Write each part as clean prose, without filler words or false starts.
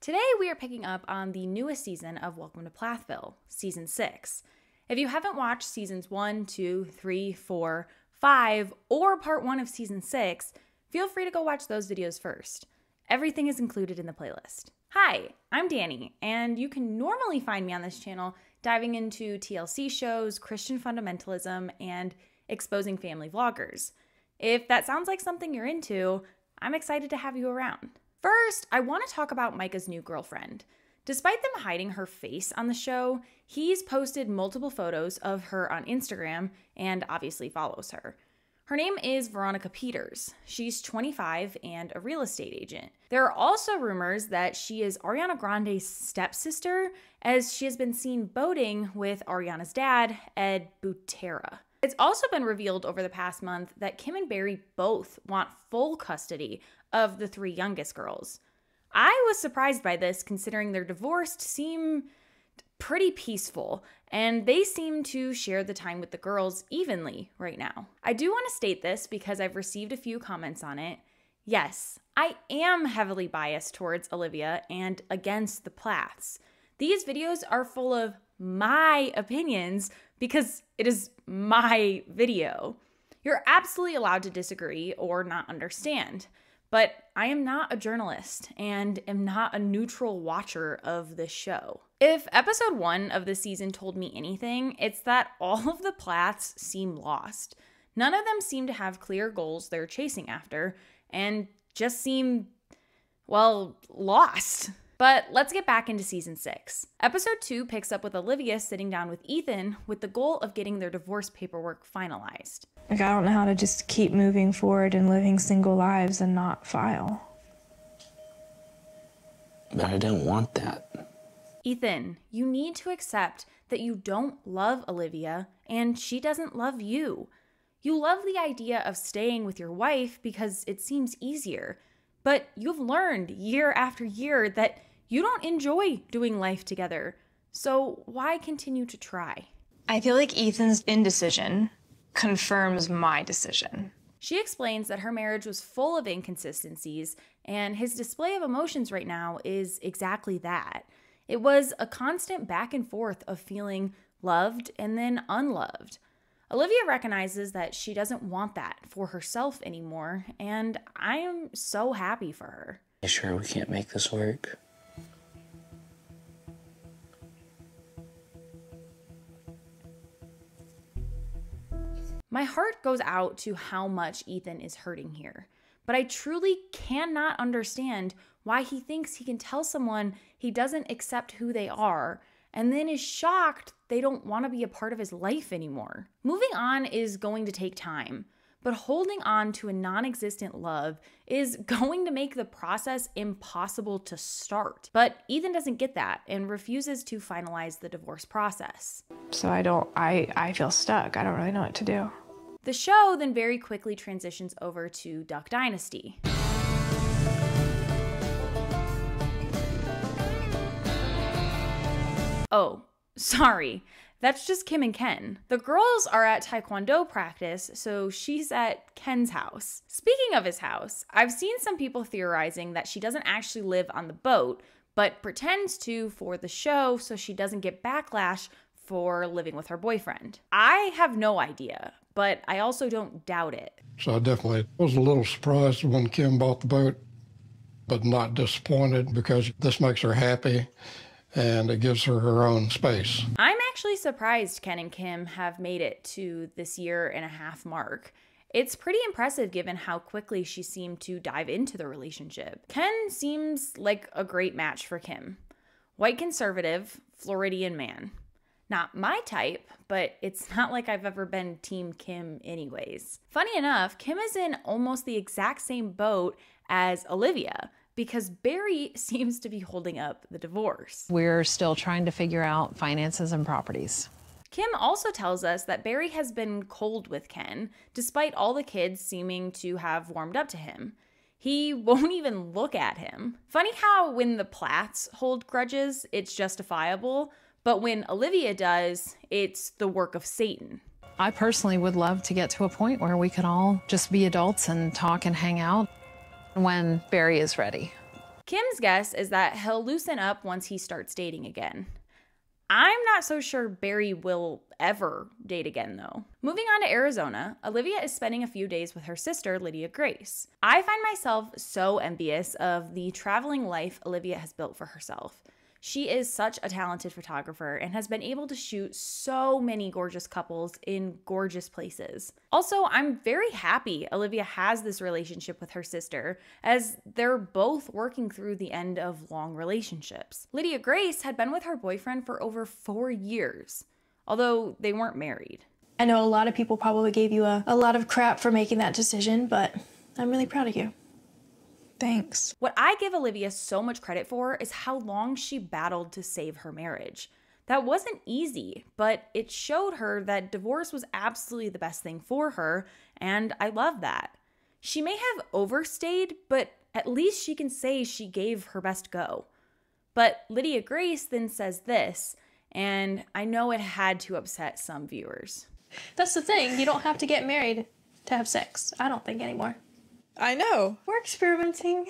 Today we are picking up on the newest season of Welcome to Plathville, Season 6. If you haven't watched Seasons 1, 2, 3, 4, 5, or Part 1 of Season 6, feel free to go watch those videos first. Everything is included in the playlist. Hi, I'm Danny, and you can normally find me on this channel diving into TLC shows, Christian fundamentalism, and exposing family vloggers. If that sounds like something you're into, I'm excited to have you around. First, I want to talk about Micah's new girlfriend. Despite them hiding her face on the show, he's posted multiple photos of her on Instagram and obviously follows her. Her name is Veronica Peters. She's 25 and a real estate agent. There are also rumors that she is Ariana Grande's stepsister, as she has been seen boating with Ariana's dad, Ed Butera. It's also been revealed over the past month that Kim and Barry both want full custody of the 3 youngest girls. I was surprised by this, considering their divorce seemed pretty peaceful, and they seem to share the time with the girls evenly right now. I do want to state this because I've received a few comments on it. Yes, I am heavily biased towards Olivia and against the Plaths. These videos are full of my opinions because it is my video. You're absolutely allowed to disagree or not understand, but I am not a journalist and am not a neutral watcher of this show. If episode 1 of the season told me anything, it's that all of the Plaths seem lost. None of them seem to have clear goals they're chasing after and just seem, well, lost. But let's get back into season 6. Episode 2 picks up with Olivia sitting down with Ethan with the goal of getting their divorce paperwork finalized. Like, I don't know how to just keep moving forward and living single lives and not file. But I don't want that. Ethan, you need to accept that you don't love Olivia and she doesn't love you. You love the idea of staying with your wife because it seems easier, but you've learned year after year that you don't enjoy doing life together. So why continue to try? I feel like Ethan's indecision confirms my decision. She explains that her marriage was full of inconsistencies, and his display of emotions right now is exactly that. It was a constant back and forth of feeling loved and then unloved. Olivia recognizes that she doesn't want that for herself anymore, and I am so happy for her. You sure we can't make this work? My heart goes out to how much Ethan is hurting here, but I truly cannot understand why he thinks he can tell someone he doesn't accept who they are and then is shocked they don't want to be a part of his life anymore. Moving on is going to take time, but holding on to a non-existent love is going to make the process impossible to start. But Ethan doesn't get that and refuses to finalize the divorce process. So I feel stuck. I don't really know what to do. The show then very quickly transitions over to Duck Dynasty. Oh, sorry. That's just Kim and Ken. The girls are at Taekwondo practice, so she's at Ken's house. Speaking of his house, I've seen some people theorizing that she doesn't actually live on the boat, but pretends to for the show so she doesn't get backlash for living with her boyfriend. I have no idea, but I also don't doubt it. So I definitely was a little surprised when Kim bought the boat, but not disappointed because this makes her happy and it gives her her own space. I'm actually surprised Ken and Kim have made it to this 1.5 year mark. It's pretty impressive given how quickly she seemed to dive into the relationship. Ken seems like a great match for Kim. White conservative, Floridian man. Not my type, but it's not like I've ever been Team Kim anyways. Funny enough, Kim is in almost the exact same boat as Olivia, because Barry seems to be holding up the divorce. We're still trying to figure out finances and properties. Kim also tells us that Barry has been cold with Ken, despite all the kids seeming to have warmed up to him. He won't even look at him. Funny how when the Plaths hold grudges, it's justifiable, but when Olivia does, it's the work of Satan. I personally would love to get to a point where we could all just be adults and talk and hang out when Barry is ready. Kim's guess is that he'll loosen up once he starts dating again. I'm not so sure Barry will ever date again, though. Moving on to Arizona, Olivia is spending a few days with her sister, Lydia Grace. I find myself so envious of the traveling life Olivia has built for herself. She is such a talented photographer and has been able to shoot so many gorgeous couples in gorgeous places. Also, I'm very happy Olivia has this relationship with her sister, as they're both working through the end of long relationships. Lydia Grace had been with her boyfriend for over 4 years, although they weren't married. I know a lot of people probably gave you a lot of crap for making that decision, but I'm really proud of you. Thanks. What I give Olivia so much credit for is how long she battled to save her marriage. That wasn't easy, but it showed her that divorce was absolutely the best thing for her, and I love that. She may have overstayed, but at least she can say she gave her best go. But Lydia Grace then says this, and I know it had to upset some viewers. That's the thing. You don't have to get married to have sex, I don't think, anymore. I know. We're experimenting.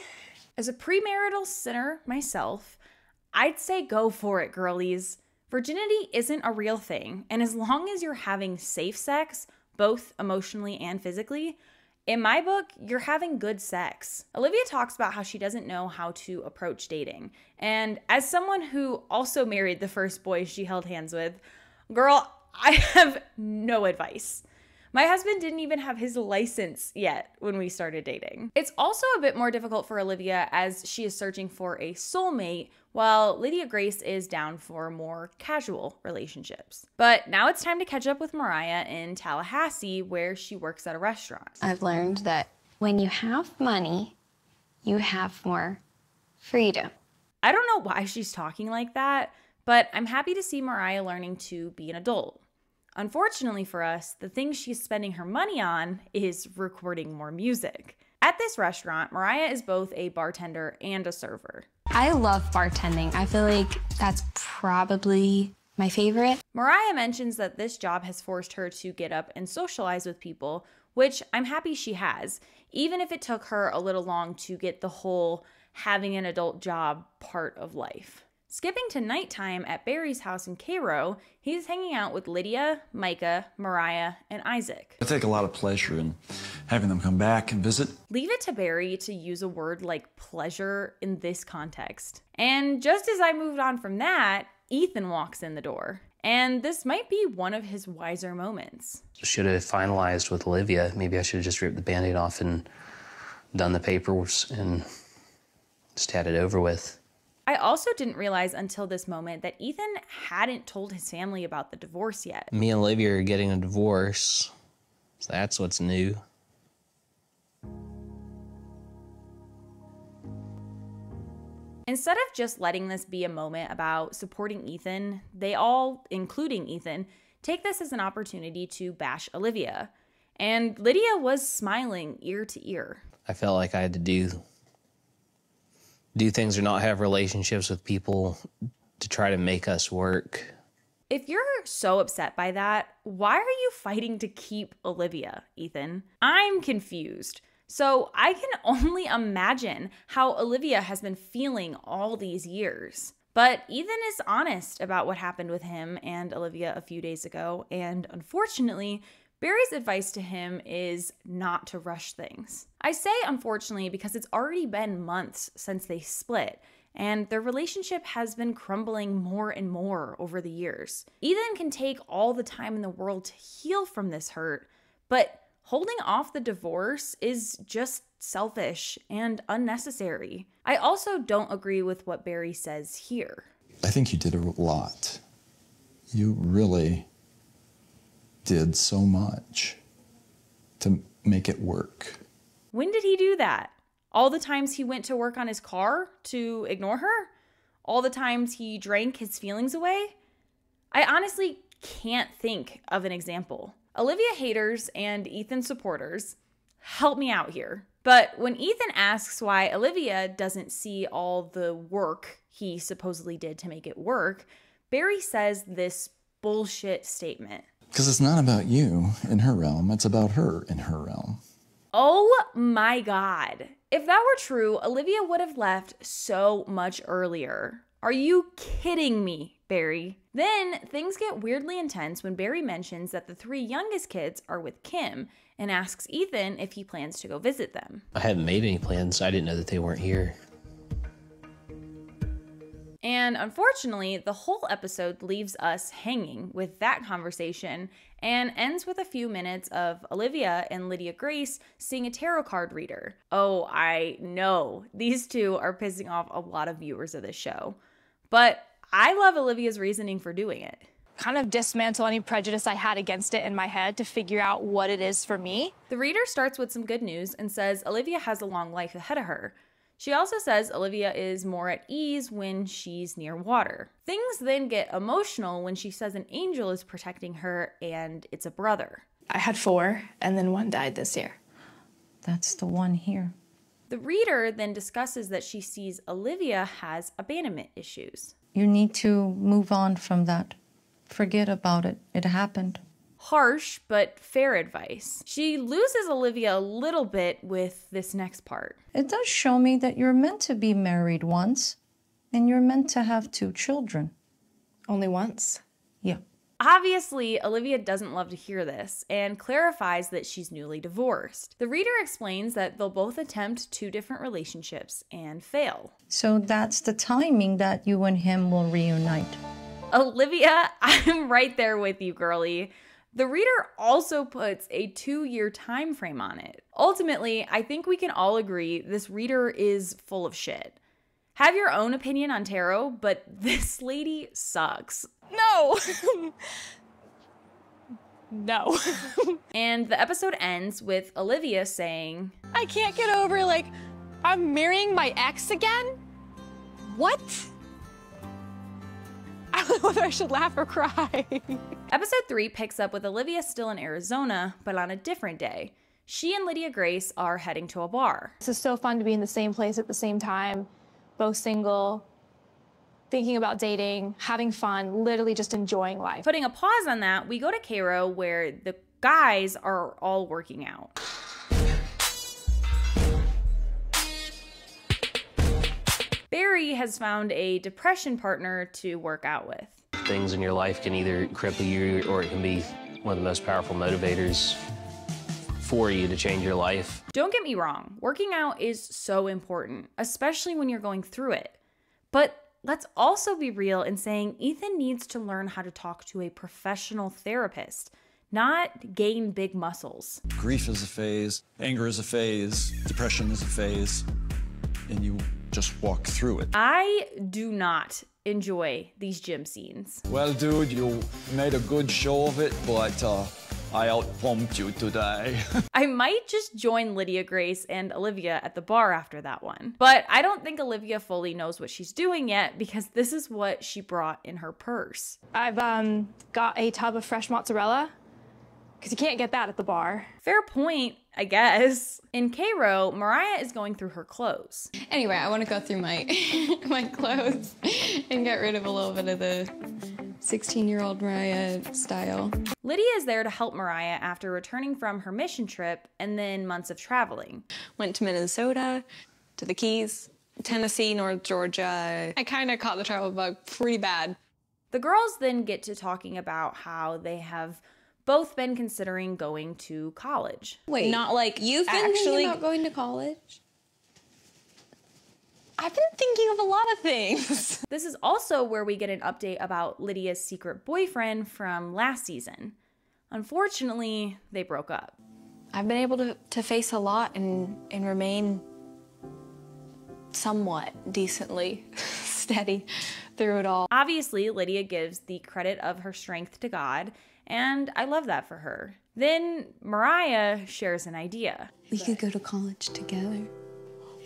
As a premarital sinner myself, I'd say go for it, girlies. Virginity isn't a real thing, and as long as you're having safe sex, both emotionally and physically, in my book, you're having good sex. Olivia talks about how she doesn't know how to approach dating, and as someone who also married the first boy she held hands with, girl, I have no advice. My husband didn't even have his license yet when we started dating. It's also a bit more difficult for Olivia as she is searching for a soulmate, while Lydia Grace is down for more casual relationships. But now it's time to catch up with Mariah in Tallahassee, where she works at a restaurant. I've learned that when you have money, you have more freedom. I don't know why she's talking like that, but I'm happy to see Mariah learning to be an adult. Unfortunately for us, the thing she's spending her money on is recording more music. At this restaurant, Mariah is both a bartender and a server. I love bartending. I feel like that's probably my favorite. Mariah mentions that this job has forced her to get up and socialize with people, which I'm happy she has, even if it took her a little long to get the whole having an adult job part of life. Skipping to nighttime at Barry's house in Cairo, he's hanging out with Lydia, Micah, Mariah, and Isaac. I take a lot of pleasure in having them come back and visit. Leave it to Barry to use a word like pleasure in this context. And just as I moved on from that, Ethan walks in the door. And this might be one of his wiser moments. Should have finalized with Olivia. Maybe I should have just ripped the Band-Aid off and done the paperwork and just had it over with. I also didn't realize until this moment that Ethan hadn't told his family about the divorce yet. Me and Olivia are getting a divorce, so that's what's new. Instead of just letting this be a moment about supporting Ethan, they all, including Ethan, take this as an opportunity to bash Olivia. And Lydia was smiling ear to ear. I felt like I had to do things or not have relationships with people to try to make us work. If you're so upset by that, why are you fighting to keep Olivia, Ethan? I'm confused. So I can only imagine how Olivia has been feeling all these years. But Ethan is honest about what happened with him and Olivia a few days ago, and unfortunately, Barry's advice to him is not to rush things. I say unfortunately because it's already been months since they split, and their relationship has been crumbling more and more over the years. Ethan can take all the time in the world to heal from this hurt, but holding off the divorce is just selfish and unnecessary. I also don't agree with what Barry says here. I think you did a lot. You really did so much to make it work. When did he do that? All the times he went to work on his car to ignore her? All the times he drank his feelings away? I honestly can't think of an example. Olivia haters and Ethan supporters, help me out here. But when Ethan asks why Olivia doesn't see all the work he supposedly did to make it work, Barry says this bullshit statement. Because it's not about you in her realm, it's about her in her realm. Oh my God. If that were true, Olivia would have left so much earlier. Are you kidding me, Barry? Then things get weirdly intense when Barry mentions that the 3 youngest kids are with Kim and asks Ethan if he plans to go visit them. I hadn't made any plans. I didn't know that they weren't here. And unfortunately, the whole episode leaves us hanging with that conversation and ends with a few minutes of Olivia and Lydia Grace seeing a tarot card reader. Oh, I know these two are pissing off a lot of viewers of this show, but I love Olivia's reasoning for doing it. Kind of dismantle any prejudice I had against it in my head to figure out what it is for me. The reader starts with some good news and says Olivia has a long life ahead of her. She also says Olivia is more at ease when she's near water. Things then get emotional when she says an angel is protecting her and it's a brother. I had 4, and then 1 died this year. That's the one here. The reader then discusses that she sees Olivia has abandonment issues. You need to move on from that. Forget about it. It happened. Harsh, but fair advice. She loses Olivia a little bit with this next part. It does show me that you're meant to be married once, and you're meant to have 2 children. Only once? Yeah. Obviously, Olivia doesn't love to hear this and clarifies that she's newly divorced. The reader explains that they'll both attempt 2 different relationships and fail. So that's the timing that you and him will reunite. Olivia, I'm right there with you, girlie. The reader also puts a 2-year time frame on it. Ultimately, I think we can all agree this reader is full of shit. Have your own opinion on tarot, but this lady sucks. No! No. And the episode ends with Olivia saying, I can't get over, I'm marrying my ex again? What? I don't know whether I should laugh or cry. Episode 3 picks up with Olivia still in Arizona, but on a different day. She and Lydia Grace are heading to a bar. This is so fun to be in the same place at the same time, both single, thinking about dating, having fun, literally just enjoying life. Putting a pause on that, we go to Cairo where the guys are all working out. Barry has found a depression partner to work out with. Things in your life can either cripple you or it can be one of the most powerful motivators for you to change your life. Don't get me wrong, working out is so important, especially when you're going through it. But let's also be real in saying Ethan needs to learn how to talk to a professional therapist, not gain big muscles. Grief is a phase, anger is a phase, depression is a phase, and you just walk through it. I do not enjoy these gym scenes. Well, dude, you made a good show of it, but I outpumped you today. I might just join Lydia Grace and Olivia at the bar after that one. But I don't think Olivia fully knows what she's doing yet because this is what she brought in her purse. I've got a tub of fresh mozzarella, because you can't get that at the bar. Fair point, I guess. In Cairo, Mariah is going through her clothes. Anyway, I want to go through my my clothes and get rid of a little bit of the 16-year-old Mariah style. Lydia is there to help Mariah after returning from her mission trip and then months of traveling. Went to Minnesota, to the Keys, Tennessee, North Georgia. I kind of caught the travel bug pretty bad. The girls then get to talking about how they have both been considering going to college. Wait, Not like you've been actually thinking about going to college? I've been thinking of a lot of things. This is also where we get an update about Lydia's secret boyfriend from last season. Unfortunately, they broke up. I've been able to face a lot and remain somewhat decently steady through it all. Obviously, Lydia gives the credit of her strength to God, and I love that for her. Then Mariah shares an idea. We could go to college together.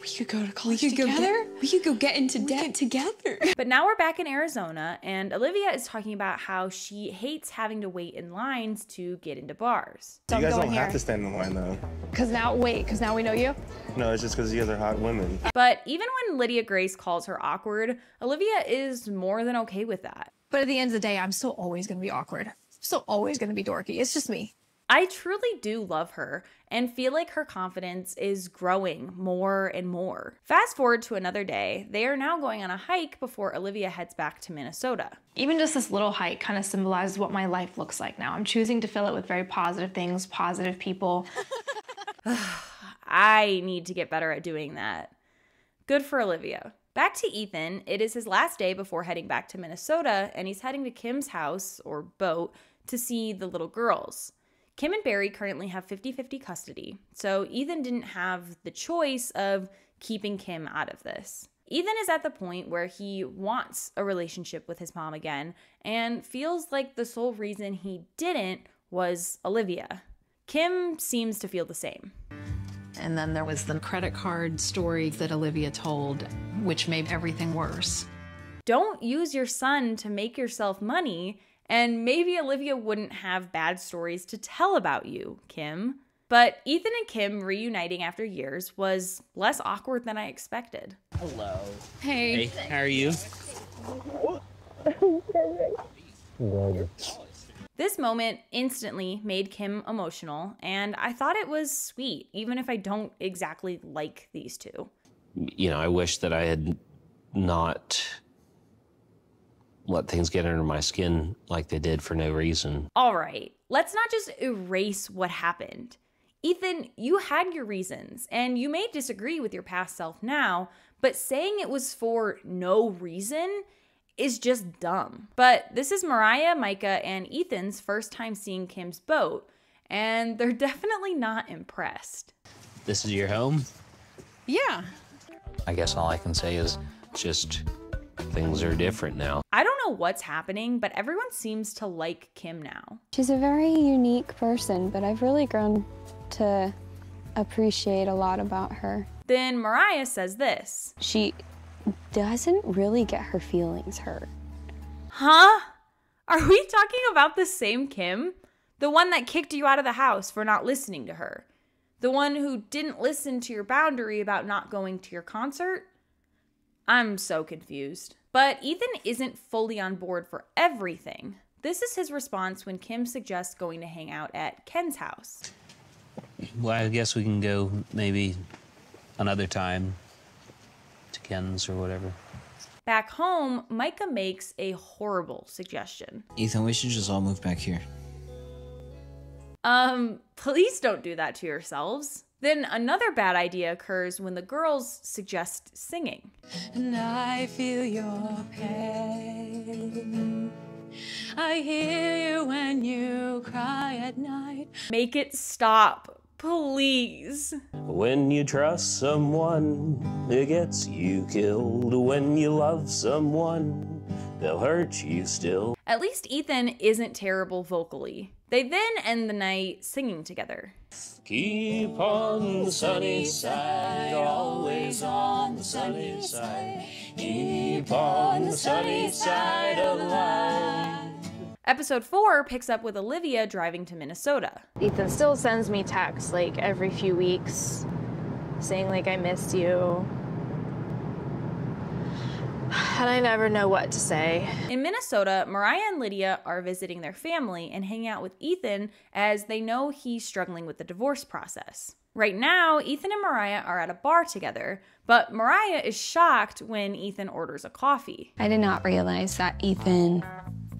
We could go to college together? We could go get into debt together. But now we're back in Arizona, and Olivia is talking about how she hates having to wait in lines to get into bars. You guys don't have to stand in line, though. Because now we know you? No, it's just because you guys are hot women. But even when Lydia Grace calls her awkward, Olivia is more than okay with that. But at the end of the day, I'm still always going to be awkward. Still always going to be dorky. It's just me. I truly do love her and feel like her confidence is growing more and more. Fast forward to another day, they are now going on a hike before Olivia heads back to Minnesota. Even just this little hike kind of symbolizes what my life looks like now. I'm choosing to fill it with very positive things, positive people. I need to get better at doing that. Good for Olivia. Back to Ethan, it is his last day before heading back to Minnesota, and he's heading to Kim's house, or boat, to see the little girls. Kim and Barry currently have 50-50 custody, so Ethan didn't have the choice of keeping Kim out of this. Ethan is at the point where he wants a relationship with his mom again and feels like the sole reason he didn't was Olivia. Kim seems to feel the same. And then there was the credit card story that Olivia told, which made everything worse. Don't use your son to make yourself money, and maybe Olivia wouldn't have bad stories to tell about you, Kim. But Ethan and Kim reuniting after years was less awkward than I expected. Hello. Hey. Hey, how are you? This moment instantly made Kim emotional, and I thought it was sweet, even if I don't exactly like these two. You know, I wish that I had not let things get under my skin like they did for no reason. All right, let's not just erase what happened. Ethan, you had your reasons, and you may disagree with your past self now, but saying it was for no reason is just dumb. But this is Mariah, Micah, and Ethan's first time seeing Kim's boat, and they're definitely not impressed. This is your home? Yeah. I guess all I can say is Just things are different now. I don't know what's happening, but everyone seems to like Kim now. She's a very unique person, but I've really grown to appreciate a lot about her. Then Mariah says this. She doesn't really get her feelings hurt. Huh? Are we talking about the same Kim? The one that kicked you out of the house for not listening to her? The one who didn't listen to your boundary about not going to your concert? I'm so confused. But Ethan isn't fully on board for everything. This is his response when Kim suggests going to hang out at Ken's house. Well, I guess we can go maybe another time to Ken's or whatever. Back home, Micah makes a horrible suggestion. Ethan, we should just all move back here. Please don't do that to yourselves. Then another bad idea occurs when the girls suggest singing. And I feel your pain. I hear you when you cry at night. Make it stop, please. When you trust someone, it gets you killed. When you love someone, they'll hurt you still. At least Ethan isn't terrible vocally. They then end the night singing together. Keep on the sunny side, always on the sunny side. Keep on the sunny side of life. Episode 4 picks up with Olivia driving to Minnesota. Ethan still sends me texts like every few weeks saying like I missed you. And I never know what to say. In Minnesota, Mariah and Lydia are visiting their family and hanging out with Ethan as they know he's struggling with the divorce process. Right now, Ethan and Mariah are at a bar together, but Mariah is shocked when Ethan orders a coffee. I did not realize that Ethan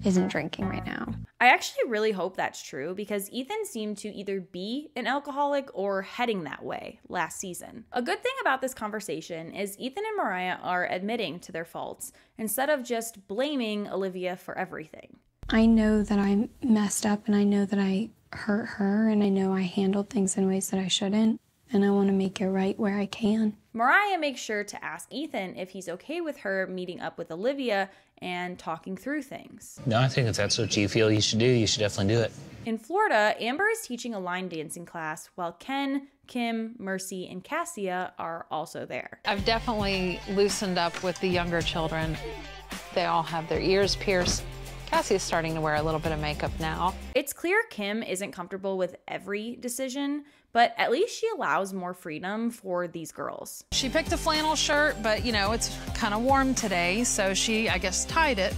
isn't drinking right now. I actually really hope that's true because Ethan seemed to either be an alcoholic or heading that way last season. A good thing about this conversation is Ethan and Mariah are admitting to their faults instead of just blaming Olivia for everything. I know that I messed up and I know that I hurt her and I know I handled things in ways that I shouldn't, and I want to make it right where I can. Mariah makes sure to ask Ethan if he's okay with her meeting up with Olivia and talking through things. No, I think if that's what you feel you should do, you should definitely do it. In Florida, Amber is teaching a line dancing class while Ken, Kim, Mercy, and Cassia are also there. I've definitely loosened up with the younger children. They all have their ears pierced. Cassie's starting to wear a little bit of makeup now. It's clear Kim isn't comfortable with every decision, but at least she allows more freedom for these girls. She picked a flannel shirt, but you know, it's kind of warm today, so she, I guess, tied it.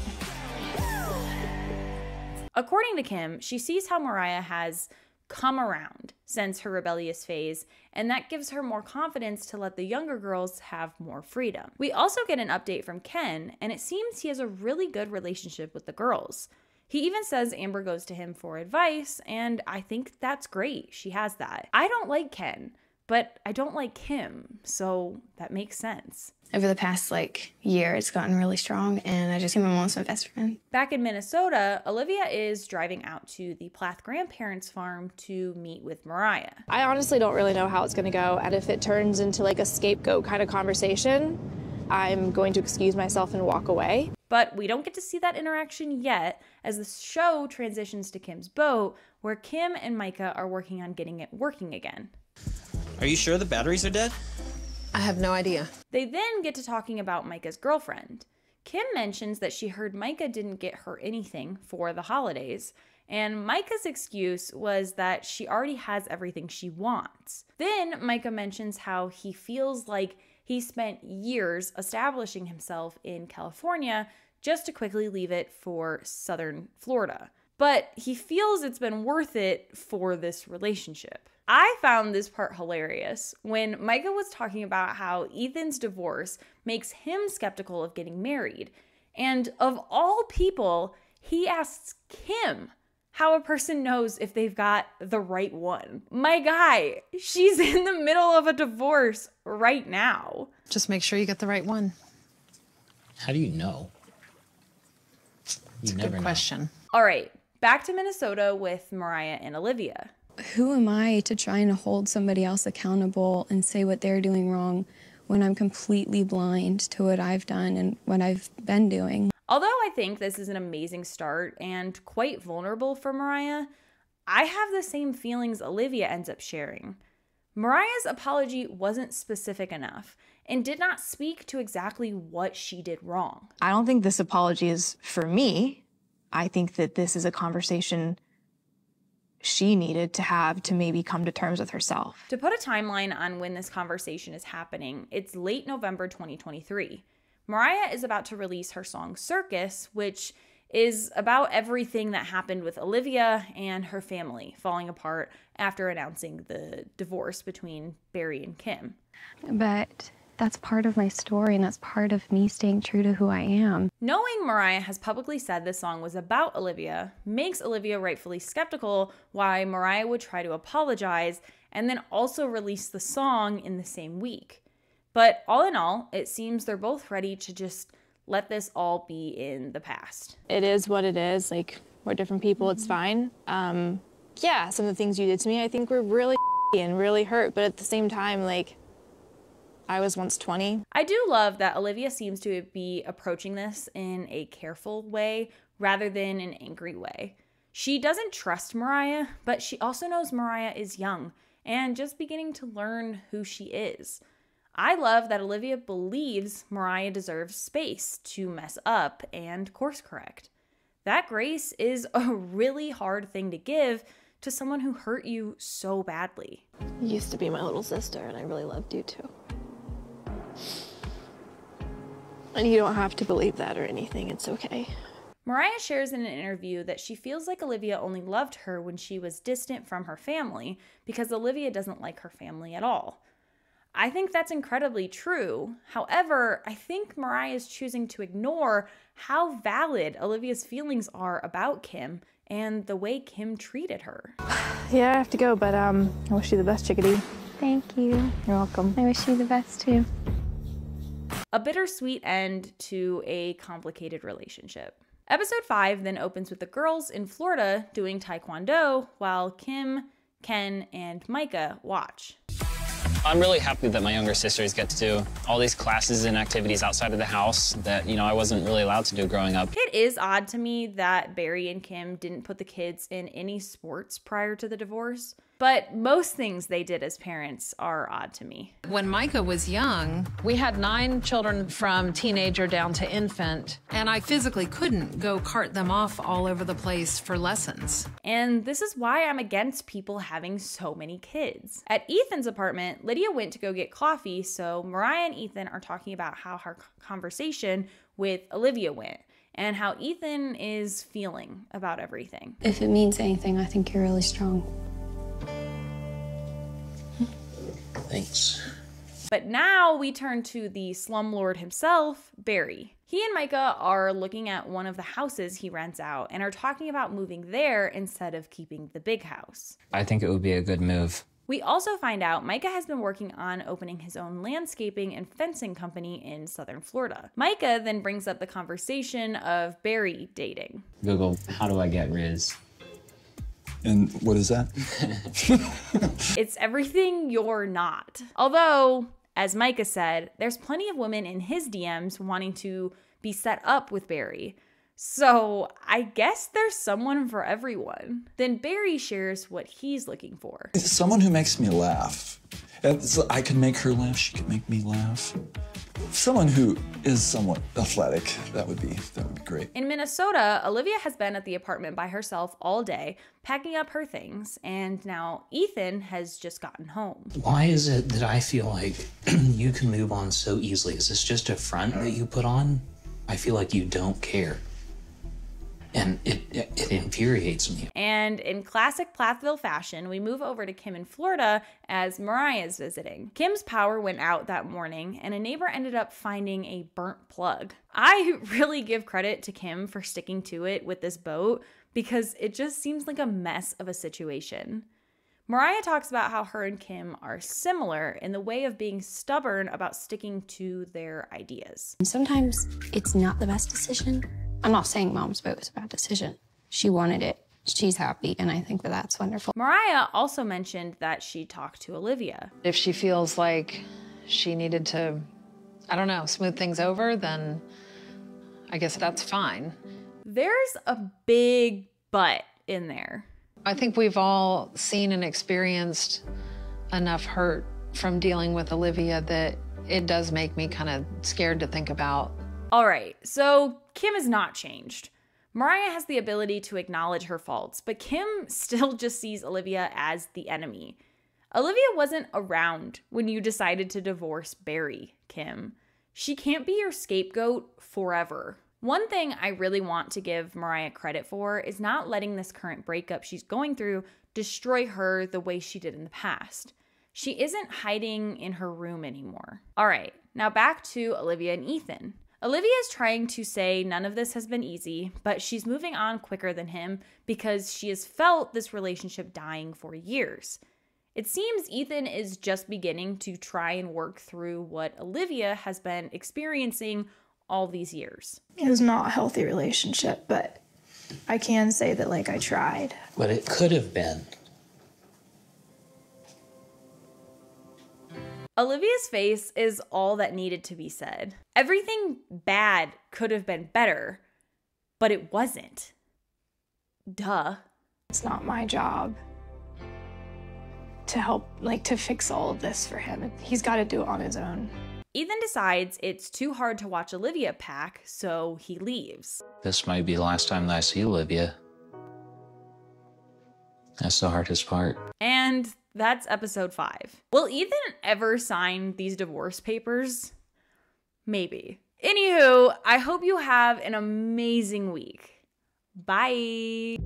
According to Kim, she sees how Mariah has come around since her rebellious phase, and that gives her more confidence to let the younger girls have more freedom. We also get an update from Ken, and it seems he has a really good relationship with the girls. He even says Amber goes to him for advice, and I think that's great. She has that. I don't like Ken, but I don't like Kim, so that makes sense. Over the past year, it's gotten really strong, and I just see my mom as my best friend. Back in Minnesota, Olivia is driving out to the Plath grandparents' farm to meet with Mariah. I honestly don't really know how it's going to go, and if it turns into a scapegoat kind of conversation, I'm going to excuse myself and walk away. But we don't get to see that interaction yet, as the show transitions to Kim's boat, where Kim and Micah are working on getting it working again. Are you sure the batteries are dead? I have no idea. They then get to talking about Micah's girlfriend. Kim mentions that she heard Micah didn't get her anything for the holidays, and Micah's excuse was that she already has everything she wants. Then Micah mentions how he feels like he spent years establishing himself in California just to quickly leave it for southern Florida. But he feels it's been worth it for this relationship. I found this part hilarious when Micah was talking about how Ethan's divorce makes him skeptical of getting married. And of all people, he asks Kim how a person knows if they've got the right one. My guy, she's in the middle of a divorce right now. Just make sure you get the right one. How do you know? It's a good question. All right, back to Minnesota with Mariah and Olivia. Who am I to try and hold somebody else accountable and say what they're doing wrong when I'm completely blind to what I've done and what I've been doing? Although I think this is an amazing start and quite vulnerable for Mariah, I have the same feelings Olivia ends up sharing. Mariah's apology wasn't specific enough and did not speak to exactly what she did wrong. I don't think this apology is for me. I think that this is a conversation she needed to have to maybe come to terms with herself. To put a timeline on when this conversation is happening, it's late November 2023. Mariah is about to release her song Circus, which is about everything that happened with Olivia and her family falling apart after announcing the divorce between Barry and Kim. But that's part of my story, and that's part of me staying true to who I am. Knowing Mariah has publicly said this song was about Olivia makes Olivia rightfully skeptical why Mariah would try to apologize and then also release the song in the same week. But all in all, it seems they're both ready to just let this all be in the past. It is what it is. We're different people. It's fine. Yeah, some of the things you did to me, I think were really and really hurt. But at the same time, I was once 20. I do love that Olivia seems to be approaching this in a careful way rather than an angry way. She doesn't trust Mariah, but she also knows Mariah is young and just beginning to learn who she is. I love that Olivia believes Mariah deserves space to mess up and course correct. That grace is a really hard thing to give to someone who hurt you so badly. You used to be my little sister, and I really loved you too. And you don't have to believe that or anything. It's okay. Mariah shares in an interview that she feels like Olivia only loved her when she was distant from her family because Olivia doesn't like her family at all. I think that's incredibly true. However, I think Mariah is choosing to ignore how valid Olivia's feelings are about Kim and the way Kim treated her. Yeah, I have to go, but I wish you the best, chickadee. Thank you. You're welcome. I wish you the best too. A bittersweet end to a complicated relationship. Episode 5 then opens with the girls in Florida doing Taekwondo while Kim, Ken, and Micah watch. I'm really happy that my younger sisters get to do all these classes and activities outside of the house that, I wasn't really allowed to do growing up. It is odd to me that Barry and Kim didn't put the kids in any sports prior to the divorce, but most things they did as parents are odd to me. When Micah was young, we had 9 children from teenager down to infant, and I physically couldn't go cart them off all over the place for lessons. And this is why I'm against people having so many kids. At Ethan's apartment, Lydia went to go get coffee, so Mariah and Ethan are talking about how her conversation with Olivia went and how Ethan is feeling about everything. If it means anything, I think you're really strong. Thanks. But now we turn to the slumlord himself, Barry. He and Micah are looking at one of the houses he rents out and are talking about moving there instead of keeping the big house. I think it would be a good move. We also find out Micah has been working on opening his own landscaping and fencing company in southern Florida. Micah then brings up the conversation of Barry dating. Google, how do I get Riz? And what is that? It's everything you're not. Although, as Micah said, there's plenty of women in his DMs wanting to be set up with Barry. So I guess there's someone for everyone. Then Barry shares what he's looking for. Someone who makes me laugh. And so I can make her laugh, she can make me laugh. Someone who is somewhat athletic, that would be great. In Minnesota, Olivia has been at the apartment by herself all day, packing up her things, and now Ethan has just gotten home. Why is it that I feel like you can move on so easily? Is this just a front that you put on? I feel like you don't care. And it infuriates me. And in classic Plathville fashion, we move over to Kim in Florida as Mariah's visiting. Kim's power went out that morning, and a neighbor ended up finding a burnt plug. I really give credit to Kim for sticking to it with this boat because it just seems like a mess of a situation. Mariah talks about how her and Kim are similar in the way of being stubborn about sticking to their ideas. Sometimes it's not the best decision. I'm not saying Mom's vote was a bad decision. She wanted it. She's happy, and I think that that's wonderful. Mariah also mentioned that she talked to Olivia. If she feels like she needed to, I don't know, smooth things over, then I guess that's fine. There's a big but in there. I think we've all seen and experienced enough hurt from dealing with Olivia that it does make me kind of scared to think about. All right, so Kim has not changed. Mariah has the ability to acknowledge her faults, but Kim still just sees Olivia as the enemy. Olivia wasn't around when you decided to divorce Barry, Kim. She can't be your scapegoat forever. One thing I really want to give Mariah credit for is not letting this current breakup she's going through destroy her the way she did in the past. She isn't hiding in her room anymore. All right, now back to Olivia and Ethan. Olivia is trying to say none of this has been easy, but she's moving on quicker than him because she has felt this relationship dying for years. It seems Ethan is just beginning to try and work through what Olivia has been experiencing all these years. It was not a healthy relationship, but I can say that, I tried. But it could have been. Olivia's face is all that needed to be said. Everything bad could have been better, but it wasn't. Duh. It's not my job to help, to fix all of this for him. He's got to do it on his own. Ethan decides it's too hard to watch Olivia pack, so he leaves. This might be the last time that I see Olivia. That's the hardest part. And that's episode 5. Will Ethan ever sign these divorce papers? Maybe. Anywho, I hope you have an amazing week. Bye.